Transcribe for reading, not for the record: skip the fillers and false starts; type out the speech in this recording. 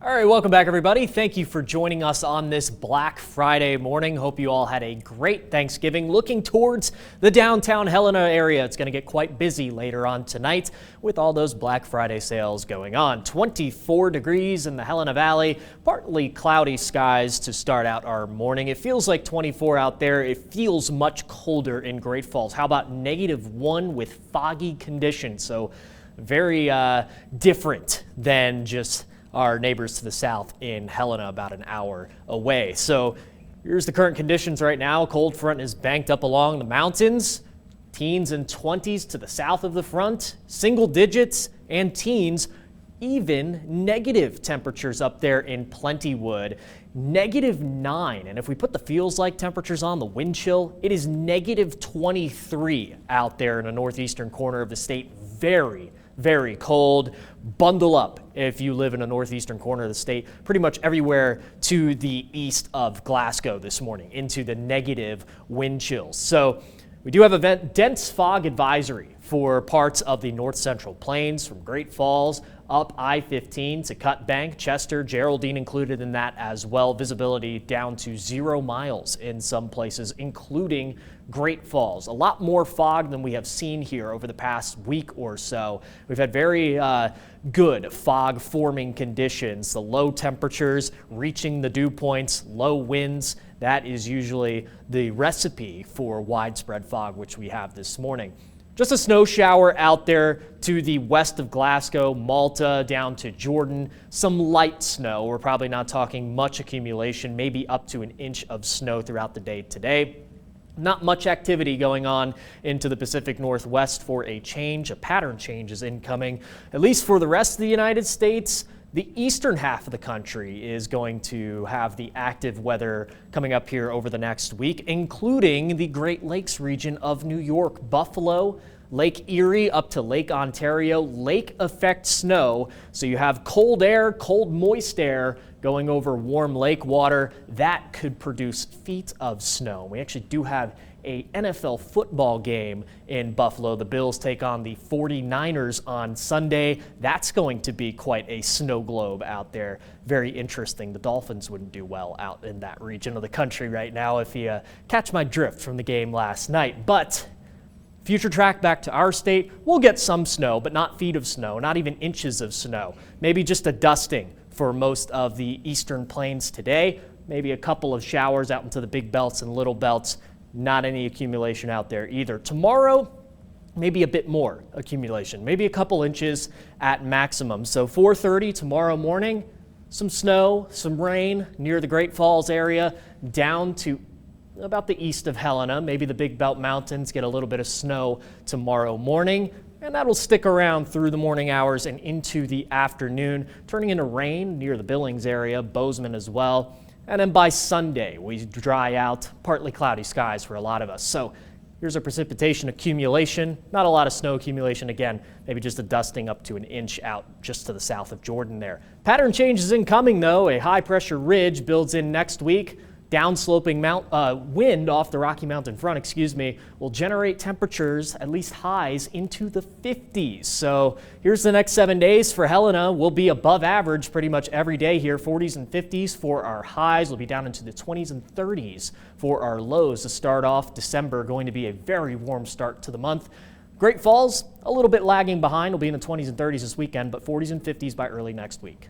All right, welcome back, everybody. Thank you for joining us on this Black Friday morning. Hope you all had a great Thanksgiving. Looking towards the downtown Helena area, it's going to get quite busy later on tonight with all those Black Friday sales going on. 24 degrees in the Helena Valley, partly cloudy skies to start out our morning. It feels like 24 out there. It feels much colder in Great Falls. How about -1 with foggy conditions? So very different than just our neighbors to the south in Helena, about an hour away. So here's the current conditions right now. Cold front is banked up along the mountains. Teens and 20s to the south of the front, single digits and teens, even negative temperatures up there in Plentywood. -9, and if we put the feels like temperatures on the wind chill, it is -23 out there in the northeastern corner of the state. Very cold. Bundle up if you live in a northeastern corner of the state. Pretty much everywhere to the east of Glasgow this morning into the negative wind chills. So we do have a dense fog advisory for parts of the north central plains from Great Falls up I-15 to Cut Bank, Chester, Geraldine included in that as well. Visibility down to 0 miles in some places, including Great Falls. A lot more fog than we have seen here over the past week or so. We've had very good fog forming conditions. The low temperatures reaching the dew points, low winds. That is usually the recipe for widespread fog, which we have this morning. Just a snow shower out there to the west of Glasgow, Malta, down to Jordan. Some light snow. We're probably not talking much accumulation, maybe up to an inch of snow throughout the day today. Not much activity going on into the Pacific Northwest for a change. A pattern change is incoming, at least for the rest of the United States. The eastern half of the country is going to have the active weather coming up here over the next week, including the Great Lakes region of New York, Buffalo, Lake Erie up to Lake Ontario, lake effect snow. So you have cold air, cold moist air going over warm lake water. That could produce feet of snow. We actually do have a NFL football game in Buffalo. The Bills take on the 49ers on Sunday. That's going to be quite a snow globe out there. Very interesting. The Dolphins wouldn't do well out in that region of the country right now, if you catch my drift from the game last night. But future track back to our state, we'll get some snow, but not feet of snow, not even inches of snow. Maybe just a dusting for most of the eastern plains today. Maybe a couple of showers out into the big belts and little belts. Not any accumulation out there either. Tomorrow, maybe a bit more accumulation, maybe a couple inches at maximum. So 4:30 tomorrow morning, some snow, some rain near the Great Falls area down to about the east of Helena. Maybe the Big Belt Mountains get a little bit of snow tomorrow morning, and that'll stick around through the morning hours and into the afternoon, turning into rain near the Billings area, Bozeman as well. And then by Sunday, we dry out, partly cloudy skies for a lot of us. So here's a precipitation accumulation. Not a lot of snow accumulation again, maybe just a dusting up to an inch out just to the south of Jordan there. Pattern change is incoming though. A high pressure ridge builds in next week. Downsloping wind off the Rocky Mountain front, will generate temperatures, at least highs, into the 50s. So here's the next 7 days for Helena. We'll be above average pretty much every day here. 40s and 50s for our highs. We'll be down into the 20s and 30s for our lows to start off December. Going to be a very warm start to the month. Great Falls, a little bit lagging behind. We'll be in the 20s and 30s this weekend, but 40s and 50s by early next week.